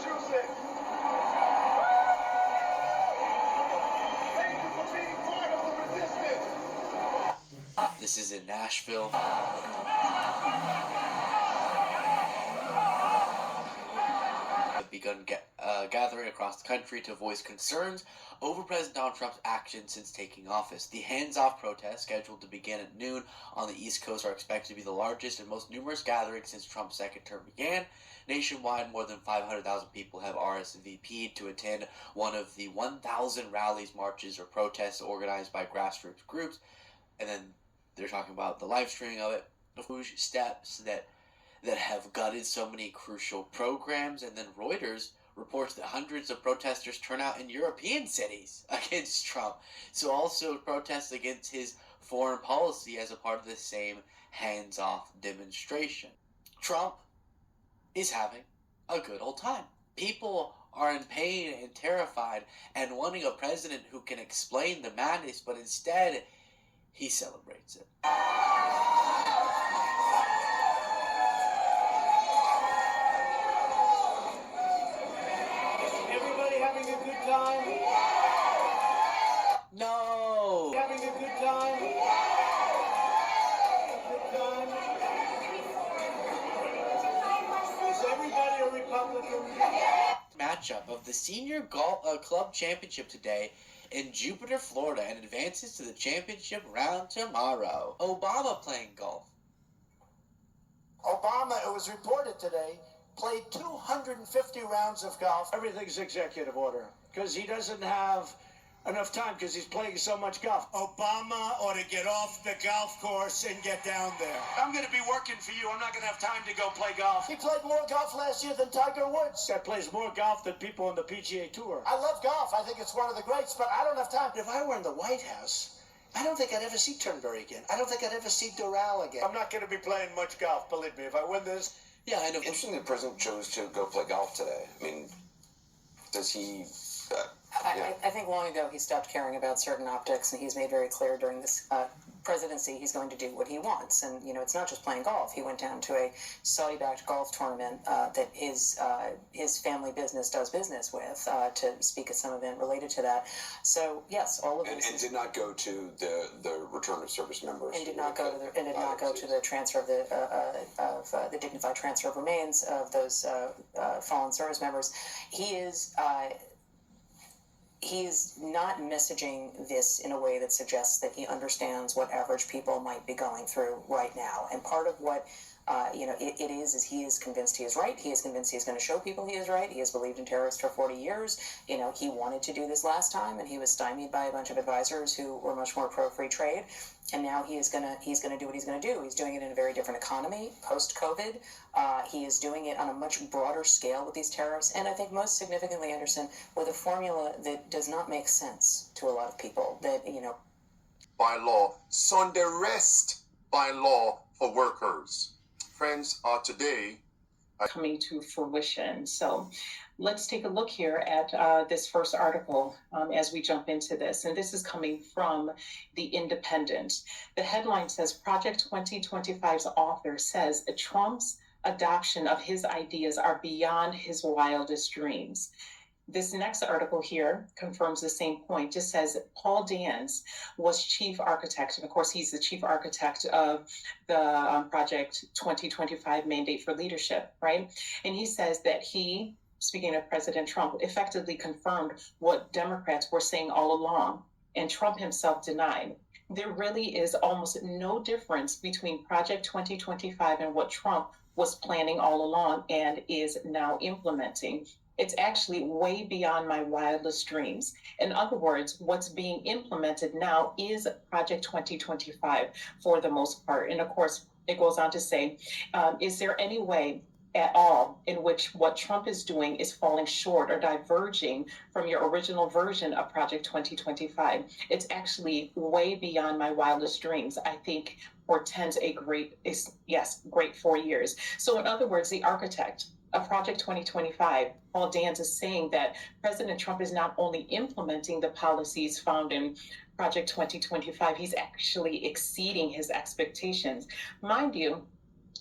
Massachusetts. Thank you for being part of the resistance. This is in Nashville. Have begun gathering across the country to voice concerns over President Donald Trump's actions since taking office. The hands-off protests, scheduled to begin at noon on the East Coast, are expected to be the largest and most numerous gathering since Trump's second term began. Nationwide, more than 500,000 people have RSVP'd to attend one of the 1,000 rallies, marches, or protests organized by grassroots groups. And then they're talking about the live streaming of it, the huge steps that have gutted so many crucial programs. And then Reuters reports that hundreds of protesters turn out in European cities against Trump. So also protests against his foreign policy as a part of the same hands-off demonstration. Trump is having a good old time. People are in pain and terrified and wanting a president who can explain the madness, but instead he celebrates it. Everybody having a good time? No! Having a good time? Good time? Is everybody a Republican? Matchup of the Senior Club Championship today in Jupiter, Florida, and advances to the championship round tomorrow. Obama playing golf. Obama, it was reported today, played 250 rounds of golf. Everything's executive order because he doesn't have enough time because he's playing so much golf. Obama ought to get off the golf course and get down there. I'm going to be working for you. I'm not going to have time to go play golf. He played more golf last year than Tiger Woods. That plays more golf than people on the PGA Tour. I love golf. I think it's one of the greats, but I don't have time. If I were in the White House, I don't think I'd ever see Turnberry again. I don't think I'd ever see Doral again. I'm not going to be playing much golf, believe me. If I win this... Yeah, I know. Interesting the president chose to go play golf today. I mean, does he... I think long ago he stopped caring about certain optics, and he's made very clear during this presidency he's going to do what he wants. And, you know, it's not just playing golf. He went down to a Saudi-backed golf tournament that his family business does business with to speak at some event related to that. So, yes, all of this. And did not go to the return of service members. And did not go to the transfer of the dignified transfer of remains of those fallen service members. He is not messaging this in a way that suggests that he understands what average people might be going through right now. And part of what it is he is convinced he is right. He is convinced he's going to show people he is right. He has believed in terrorists for 40 years. You know, he wanted to do this last time, and he was stymied by a bunch of advisors who were much more pro-free trade. And now he's going to do what he's going to do. He's doing it in a very different economy, post-COVID. He is doing it on a much broader scale with these tariffs. And I think most significantly, Anderson, with a formula that does not make sense to a lot of people. That, you know, by law, Sunday rest by law for workers. Friends, today coming to fruition. So let's take a look here at this first article as we jump into this. And this is coming from The Independent. The headline says, Project 2025's author says Trump's adoption of his ideas are beyond his wildest dreams. This next article here confirms the same point. Just says Paul Dance was chief architect, and of course he's the chief architect of the Project 2025 Mandate for Leadership, right? And he says that he, speaking of President Trump, effectively confirmed what Democrats were saying all along, and Trump himself denied. There really is almost no difference between Project 2025 and what Trump was planning all along and is now implementing. It's actually way beyond my wildest dreams. In other words, what's being implemented now is Project 2025 for the most part. And of course, it goes on to say, is there any way at all in which what Trump is doing is falling short or diverging from your original version of Project 2025? It's actually way beyond my wildest dreams. I think portends a great 4 years. So in other words, the architect of Project 2025, Paul Dance, is saying that President Trump is not only implementing the policies found in Project 2025, he's actually exceeding his expectations. Mind you,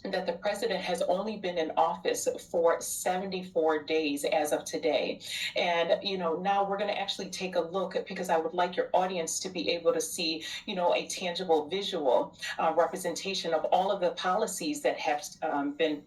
that the president has only been in office for 74 days as of today. And, now we're going to actually take a look because I would like your audience to be able to see, a tangible visual representation of all of the policies that have been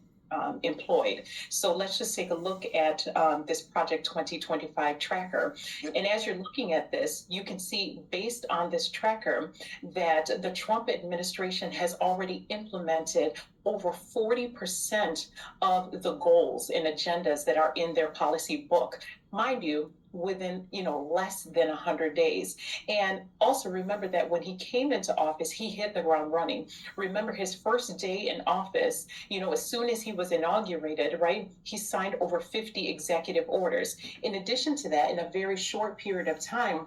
employed. So let's just take a look at this Project 2025 tracker. And as you're looking at this, you can see based on this tracker that the Trump administration has already implemented over 40% of the goals and agendas that are in their policy book. Mind you, within less than 100 days. And also remember that when he came into office, he hit the ground running. Remember his first day in office, as soon as he was inaugurated, right, he signed over 50 executive orders. In addition to that, in a very short period of time,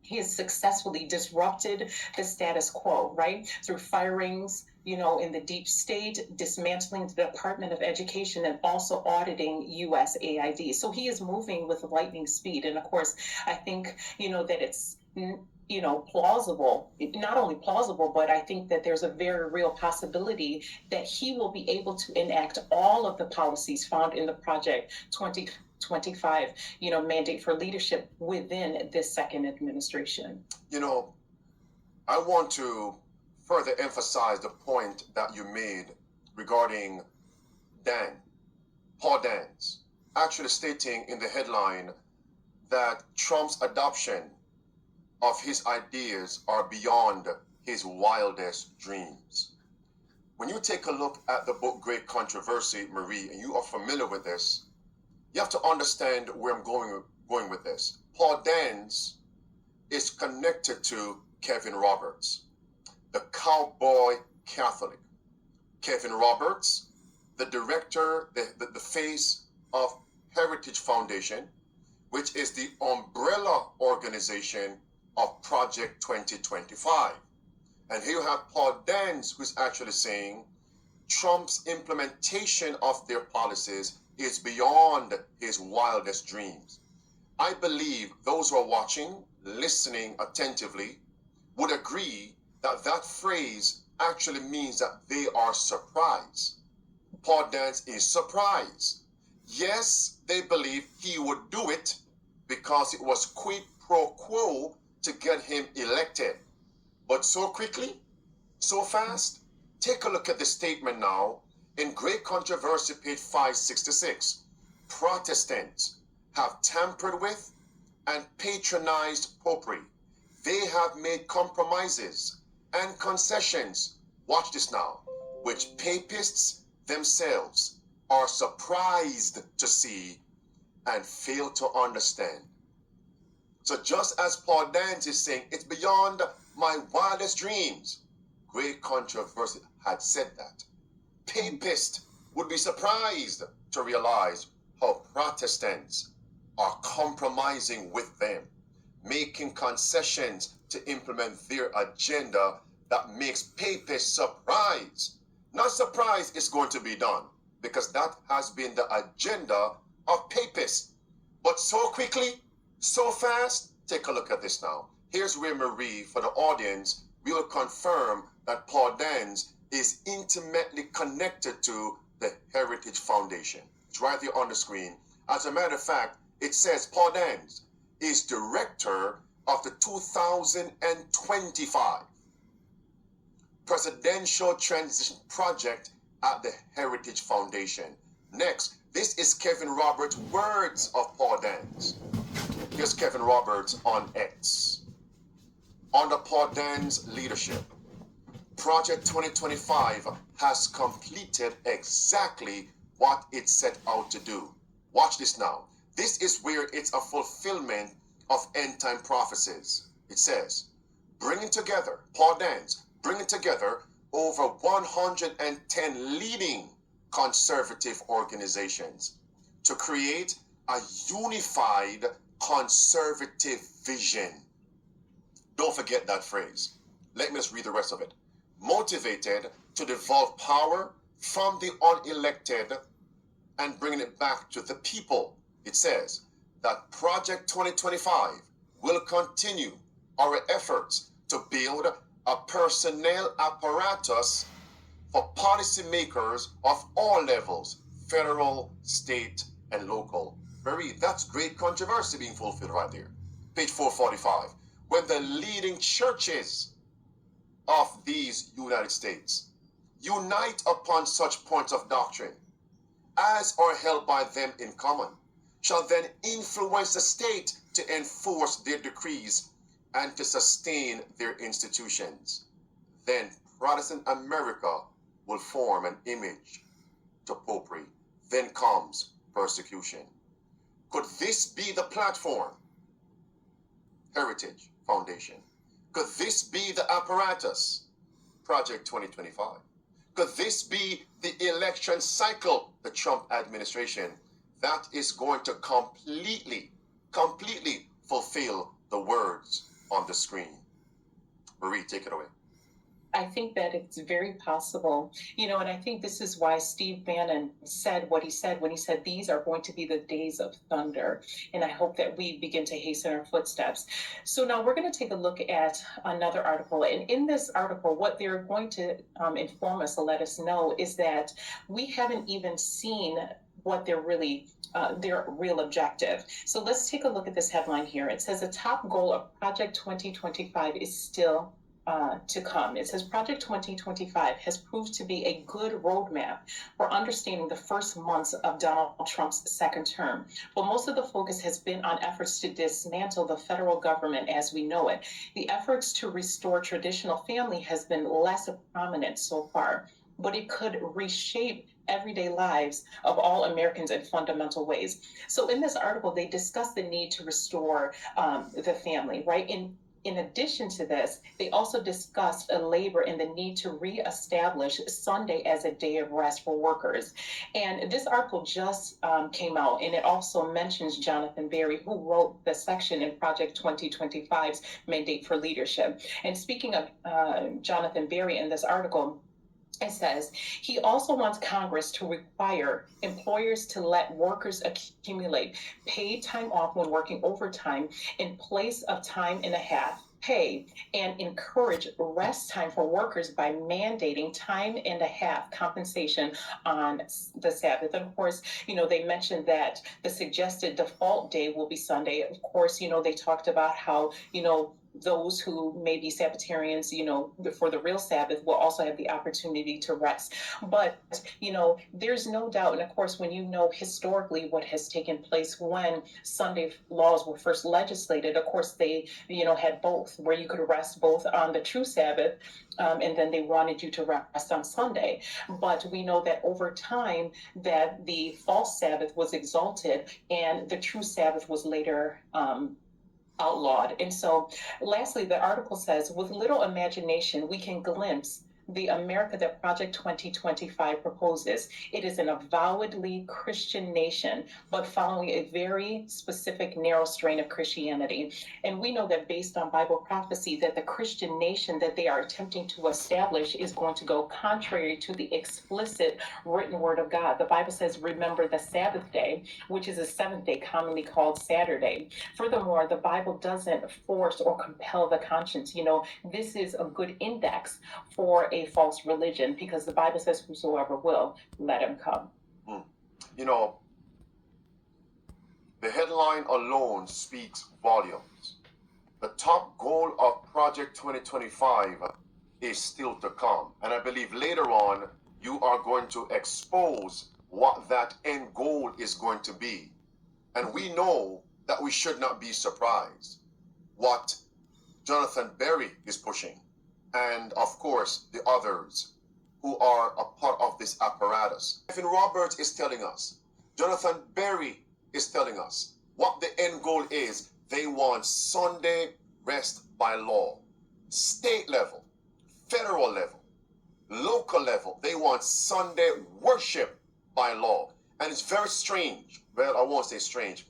he has successfully disrupted the status quo, right? Through firings, in the deep state, dismantling the Department of Education, and also auditing USAID. So he is moving with lightning speed. And of course, I think, that it's, plausible, not only plausible, but I think that there's a very real possibility that he will be able to enact all of the policies found in the Project 2025, mandate for leadership within this second administration. I want to further emphasize the point that you made regarding Paul Dans, actually stating in the headline that Trump's adoption of his ideas are beyond his wildest dreams. When you take a look at the book Great Controversy, Marie, and you are familiar with this, you have to understand where I'm going with this. Paul Dans is connected to Kevin Roberts, the cowboy Catholic. Kevin Roberts, the director, the face of Heritage Foundation, which is the umbrella organization of Project 2025. And here you have Paul Dans, who's actually saying Trump's implementation of their policies is beyond his wildest dreams. I believe those who are watching, listening attentively, would agree that that phrase actually means that they are surprised. Paul Dans is surprised. Yes, they believe he would do it because it was quid pro quo to get him elected. But so quickly, so fast? Take a look at the statement now in Great Controversy, page 566. Protestants have tampered with and patronized popery. They have made compromises and concessions, watch this now, which papists themselves are surprised to see and fail to understand. So just as Paul Dans is saying, it's beyond my wildest dreams, Great Controversy had said that. Papists would be surprised to realize how Protestants are compromising with them, making concessions to implement their agenda that makes papists surprised. Not surprised it's going to be done, because that has been the agenda of papists. But so quickly, so fast, take a look at this now. Here's where Marie, for the audience, will confirm that Paul Dans is intimately connected to the Heritage Foundation. It's right there on the screen. As a matter of fact, it says Paul Dans is director of the 2025 Presidential Transition Project at the Heritage Foundation. Next, this is Kevin Roberts' words of Paul Dans. Here's Kevin Roberts on X. Under Paul Dans' leadership, Project 2025 has completed exactly what it set out to do. Watch this now. This is where it's a fulfillment of end-time prophecies. It says, bringing together, Paul Dans, bringing together over 110 leading conservative organizations to create a unified conservative vision. Don't forget that phrase. Let me just read the rest of it. Motivated to devolve power from the unelected and bringing it back to the people. It says that Project 2025 will continue our efforts to build a personnel apparatus for policymakers of all levels, federal, state, and local. Very, that's great controversy being fulfilled right there. Page 445. When the leading churches of these United States unite upon such points of doctrine as are held by them in common, shall then influence the state to enforce their decrees and to sustain their institutions. Then Protestant America will form an image to popery. Then comes persecution. Could this be the platform? Heritage Foundation. Could this be the apparatus? Project 2025. Could this be the election cycle, the Trump administration, that is going to completely fulfill the words on the screen? Marie, take it away. I think that it's very possible, and I think this is why Steve Bannon said what he said when he said these are going to be the days of thunder. And I hope that we begin to hasten our footsteps. So now we're going to take a look at another article. And in this article, what they're going to inform us or let us know is that we haven't even seen what they're really their real objective. So let's take a look at this headline here. It says a top goal of Project 2025 is still to come. It says Project 2025 has proved to be a good roadmap for understanding the first months of Donald Trump's second term. But most of the focus has been on efforts to dismantle the federal government as we know it. The efforts to restore traditional family has been less prominent so far, but it could reshape everyday lives of all Americans in fundamental ways. So in this article, they discuss the need to restore the family, right? In addition to this, they also discussed labor and the need to reestablish Sunday as a day of rest for workers. And this article just came out, and it also mentions Jonathan Berry, who wrote the section in Project 2025's Mandate for Leadership. And speaking of Jonathan Berry in this article, it says he also wants Congress to require employers to let workers accumulate paid time off when working overtime in place of time and a half pay, and encourage rest time for workers by mandating time and a half compensation on the Sabbath. And of course, they mentioned that the suggested default day will be Sunday. Of course, they talked about how, those who may be Sabbatarians, for the real Sabbath will also have the opportunity to rest. But, there's no doubt. And of course, when historically what has taken place when Sunday laws were first legislated, of course, they, had both, where you could rest both on the true Sabbath, and then they wanted you to rest on Sunday. But we know that over time that the false Sabbath was exalted and the true Sabbath was later outlawed. And so lastly, the article says, with little imagination, we can glimpse the America that Project 2025 proposes. It is an avowedly Christian nation, but following a very specific narrow strain of Christianity. And we know that based on Bible prophecy, that the Christian nation that they are attempting to establish is going to go contrary to the explicit written word of God. The Bible says, remember the Sabbath day, which is a seventh day, commonly called Saturday. Furthermore, the Bible doesn't force or compel the conscience. This is a good index for a false religion, because the Bible says, whosoever will, let him come. The headline alone speaks volumes. The top goal of Project 2025 is still to come. And I believe later on, you are going to expose what that end goal is going to be. And we know that we should not be surprised what Jonathan Berry is pushing, and of course the others who are a part of this apparatus. Evan Roberts is telling us, Jonathan Berry is telling us what the end goal is. They want Sunday rest by law. State level, federal level, local level, they want Sunday worship by law. And it's very strange. Well, I won't say strange.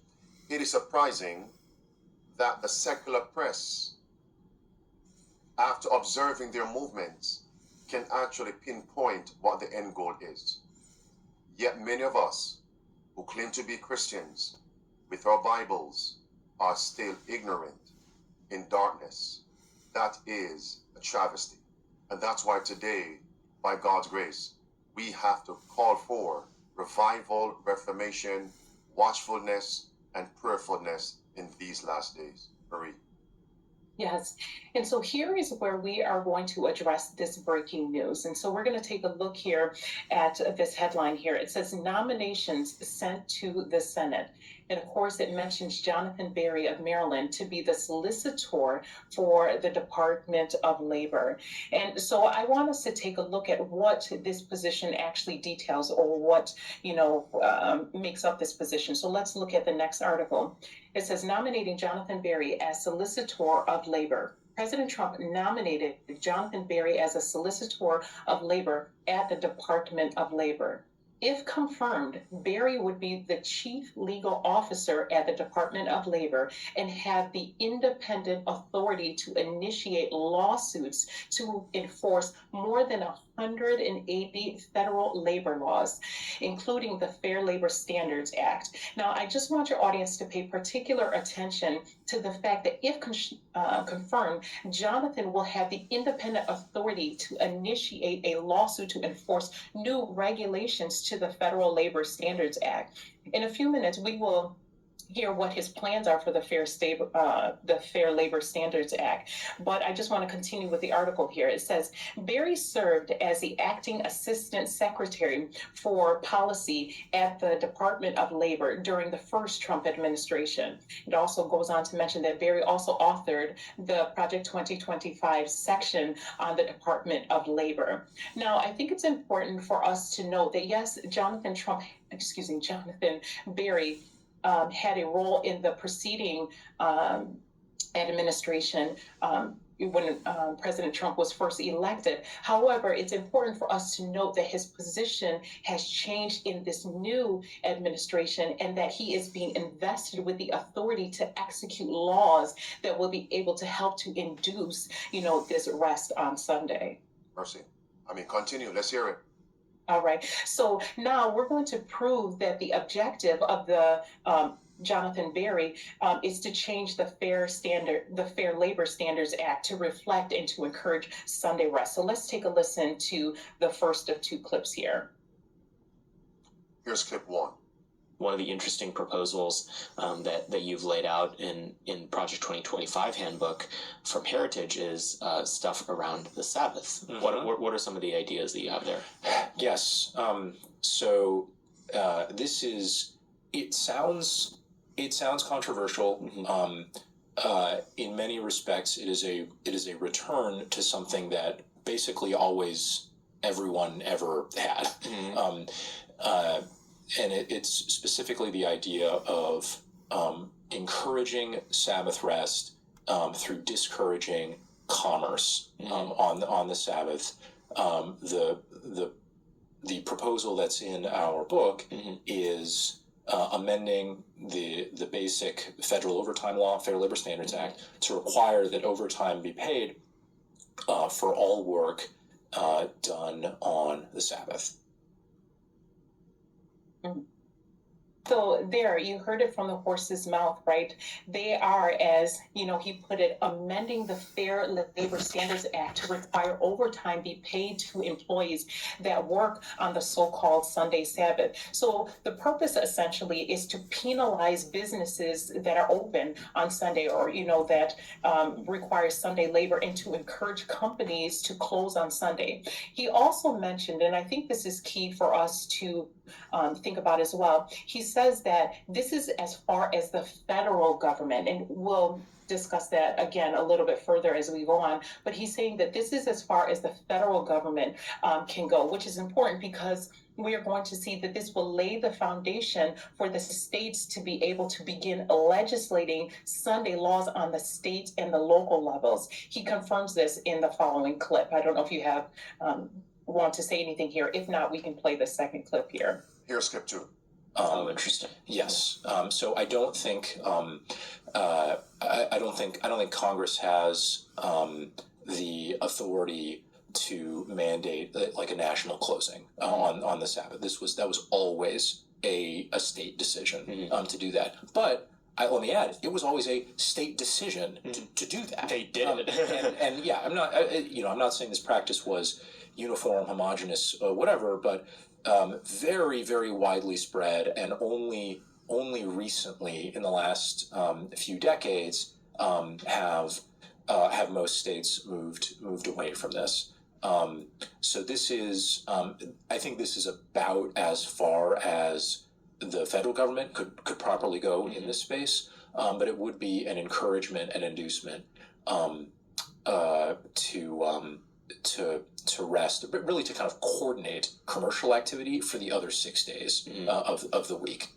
It is surprising that the secular press, after observing their movements, can actually pinpoint what the end goal is. Yet many of us who claim to be Christians with our Bibles are still ignorant, in darkness. That is a travesty. And that's why today by God's grace, we have to call for revival, reformation, watchfulness, and prayerfulness in these last days. Marie. Yes. And so here is where we are going to address this breaking news. And so we're going to take a look here at this headline here. It says nominations sent to the Senate. And of course, it mentions Jonathan Berry of Maryland to be the solicitor for the Department of Labor. And so I want us to take a look at what this position actually details, or what, makes up this position. So let's look at the next article. It says nominating Jonathan Berry as solicitor of labor. President Trump nominated Jonathan Berry as a solicitor of labor at the Department of Labor. If confirmed, Berry would be the chief legal officer at the Department of Labor and have the independent authority to initiate lawsuits to enforce more than 180 federal labor laws, including the Fair Labor Standards Act. Now, I just want your audience to pay particular attention to the fact that if confirmed, Jonathan will have the independent authority to initiate a lawsuit to enforce new regulations to the Federal Labor Standards Act. In a few minutes, we will hear what his plans are for the Fair Labor Standards Act. But I just want to continue with the article here. It says, Berry served as the acting assistant secretary for policy at the Department of Labor during the first Trump administration. It also goes on to mention that Berry also authored the Project 2025 section on the Department of Labor. Now, I think it's important for us to note that, yes, Jonathan Berry had a role in the preceding administration when President Trump was first elected. However, it's important for us to note that his position has changed in this new administration, and that he is being invested with the authority to execute laws that will be able to help to induce, this arrest on Sunday. Mercy. Continue. Let's hear it. All right. So now we're going to prove that the objective of the Jonathan Berry is to change the Fair Labor Standards Act to reflect and to encourage Sunday rest. So let's take a listen to the first of two clips here. Here's clip one. One of the interesting proposals that you've laid out in Project 2025 handbook from Heritage is stuff around the Sabbath. Mm-hmm. What are some of the ideas that you have there? Yes. This is. It sounds controversial. Mm-hmm. In many respects, it is a return to something that basically always everyone ever had. Mm-hmm. And it's specifically the idea of encouraging Sabbath rest through discouraging commerce on the Sabbath. The proposal that's in our book is amending the basic federal overtime law, Fair Labor Standards Act, to require that overtime be paid for all work done on the Sabbath. So there, you heard it from the horse's mouth, right? They are, as he put it, amending the Fair Labor Standards Act to require overtime be paid to employees that work on the so-called Sunday Sabbath. So the purpose essentially is to penalize businesses that are open on Sunday, or that require Sunday labor, and to encourage companies to close on Sunday. He also mentioned, and I think this is key for us to think about as well, he says that this is as far as the federal government, and we'll discuss that again a little bit further as we go on, but he's saying that this is as far as the federal government can go, which is important because we are going to see that this will lay the foundation for the states to be able to begin legislating Sunday laws on the state and the local levels. He confirms this in the following clip. I don't know if you have want to say anything here. If not, we can play the second clip here. Here's clip two. Interesting. Yes. So I don't think I don't think Congress has the authority to mandate like a national closing on the Sabbath. That was always a state decision to do that. But let me add, it was always a state decision to do that. They did it. and yeah, I'm not saying this practice was uniform, homogenous, whatever, but very, very widely spread, and only recently, in the last few decades, have most states moved away from this. So this is, I think, this is about as far as the federal government could properly go in this space. But it would be an encouragement and inducement to rest, but really to kind of coordinate commercial activity for the other 6 days of the week.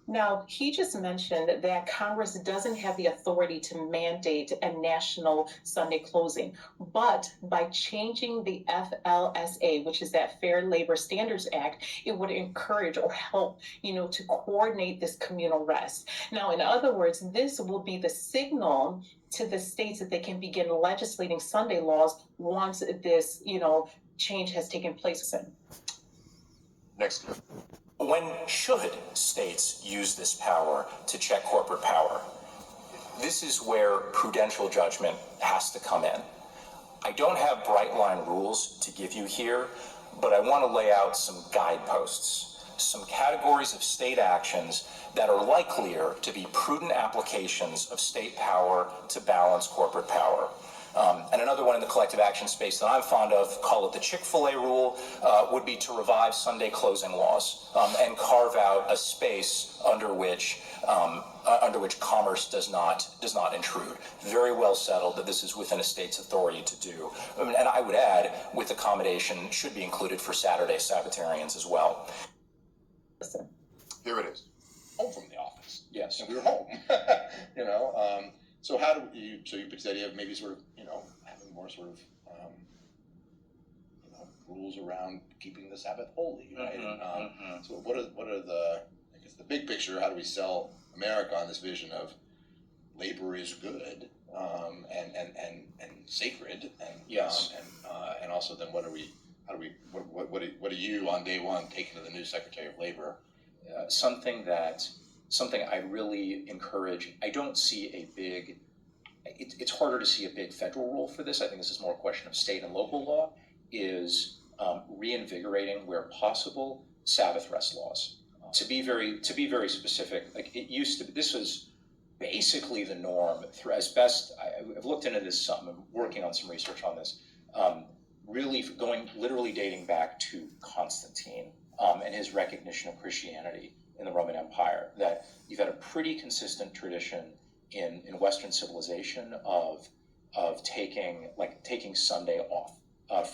Now, he just mentioned that Congress doesn't have the authority to mandate a national Sunday closing, but by changing the FLSA, which is that Fair Labor Standards Act, it would encourage or help, to coordinate this communal rest. Now, in other words, this will be the signal to the states that they can begin legislating Sunday laws once this, change has taken place. Next. When should states use this power to check corporate power? This is where prudential judgment has to come in. I don't have bright line rules to give you here, but I want to lay out some guideposts, some categories of state actions that are likelier to be prudent applications of state power to balance corporate power. And another one in the collective action space that I'm fond of, call it the Chick-fil-A rule, would be to revive Sunday closing laws and carve out a space under which commerce does not intrude. Very well settled that this is within a state's authority to do. And I would add, with accommodation, should be included for Saturday Sabbatarians as well. Here it is. Home from the office. Yes. And we were home. So how do you pitch the idea of maybe sort of, having more sort of, rules around keeping the Sabbath holy, right? So what are the, I guess, the big picture? How do we sell America on this vision of labor is good, and sacred, and yes, and also then what do you on day one taking to the new Secretary of Labor? Something I really encourage. I don't see a big, it's harder to see a big federal role for this. I think this is more a question of state and local law, is reinvigorating, where possible, Sabbath rest laws. To be very specific, like it used to be, this was basically the norm through, as best, I've looked into this some, I'm working on some research on this, literally dating back to Constantine and his recognition of Christianity in the Roman Empire, that you've had a pretty consistent tradition in Western civilization of taking Sunday off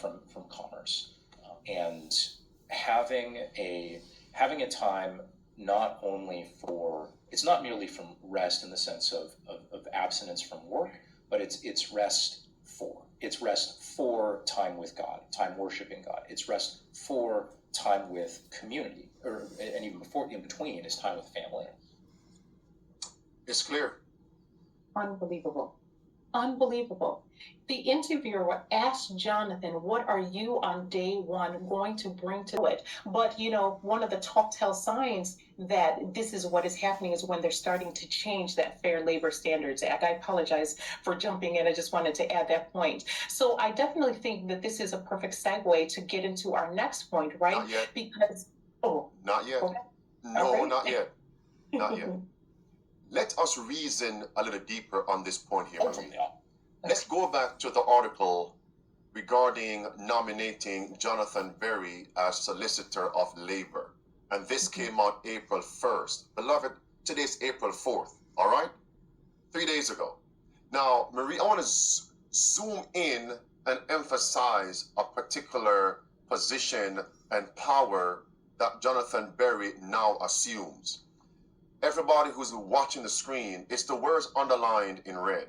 from commerce, and having a time not only for, it's not merely from rest in the sense of abstinence from work, but it's rest for time with God, time worshiping God. It's rest for time with community, and even in between is time with family. It's clear. Unbelievable. The interviewer asked Jonathan, what are you on day one going to bring to it? But, one of the telltale signs that this is what is happening is when they're starting to change that Fair Labor Standards Act. I apologize for jumping in. I just wanted to add that point. So I definitely think that this is a perfect segue to get into our next point, right? Not yet. Because, Not yet. Okay. No, All right. not yet. Not yet. Let us reason a little deeper on this point here. Home from the office. Let's go back to the article regarding nominating Jonathan Berry as Solicitor of Labor. And this came out April 1st. Beloved, today's April 4th, all right? 3 days ago. Now, Marie, I want to zoom in and emphasize a particular position and power that Jonathan Berry now assumes. Everybody who's watching the screen, it's the words underlined in red,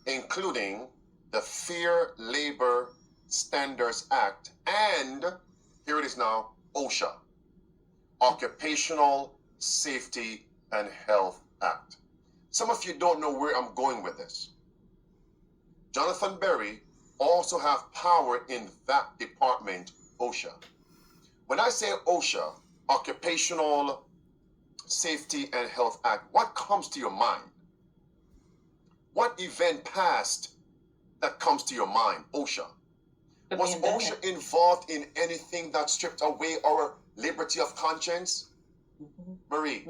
including the Fair Labor Standards Act, and here it is now, OSHA, Occupational Safety and Health Act. Some of you don't know where I'm going with this. Jonathan Berry also have power in that department, OSHA. When I say OSHA, Occupational Safety and Health Act, what comes to your mind? What event passed that comes to your mind? OSHA. Was OSHA involved in anything that stripped away our liberty of conscience? Marie?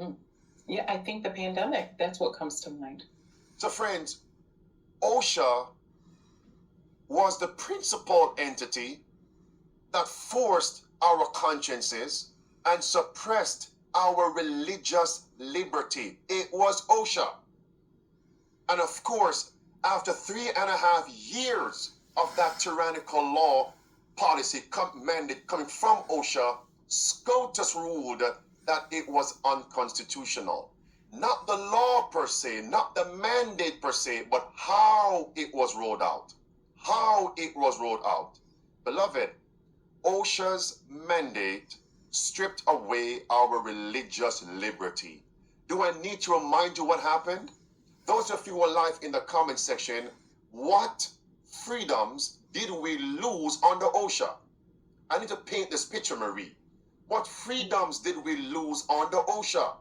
Yeah, I think the pandemic, that's what comes to mind. So friends, OSHA was the principal entity that forced our consciences and suppressed our religious liberty. It was OSHA. And of course, after 3.5 years of that tyrannical law policy mandate coming from OSHA, SCOTUS ruled that it was unconstitutional. Not the law per se, not the mandate per se, but how it was rolled out. How it was rolled out. Beloved, OSHA's mandate stripped away our religious liberty. Do I need to remind you what happened? Those of you who are live in the comment section, what freedoms did we lose under OSHA? I need to paint this picture, Marie. What freedoms did we lose under OSHA?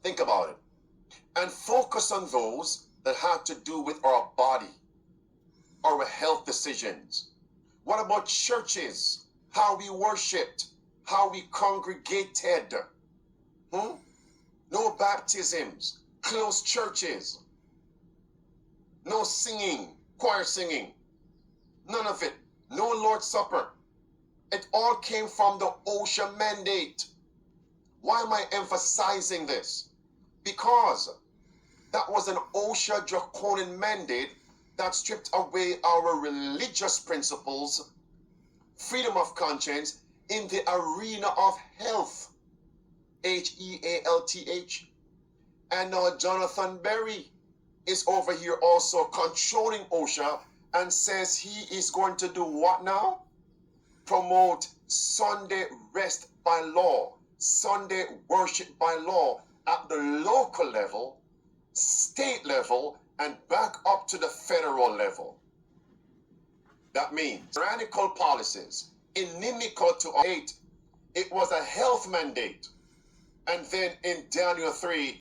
Think about it. And focus on those that had to do with our body, our health decisions. What about churches? How we worshipped, how we congregated. No baptisms, closed churches, no singing, choir singing, none of it. No Lord's Supper. It all came from the OSHA mandate. Why am I emphasizing this? Because that was an OSHA draconian mandate that stripped away our religious principles, freedom of conscience in the arena of health. HEALTH. And now Jonathan Berry is over here also controlling OSHA and says he is going to do what now? Promote Sunday rest by law, Sunday worship by law at the local level, state level, and back up to the federal level. That means tyrannical policies, inimical to our state. It was a health mandate. And then in Daniel 3,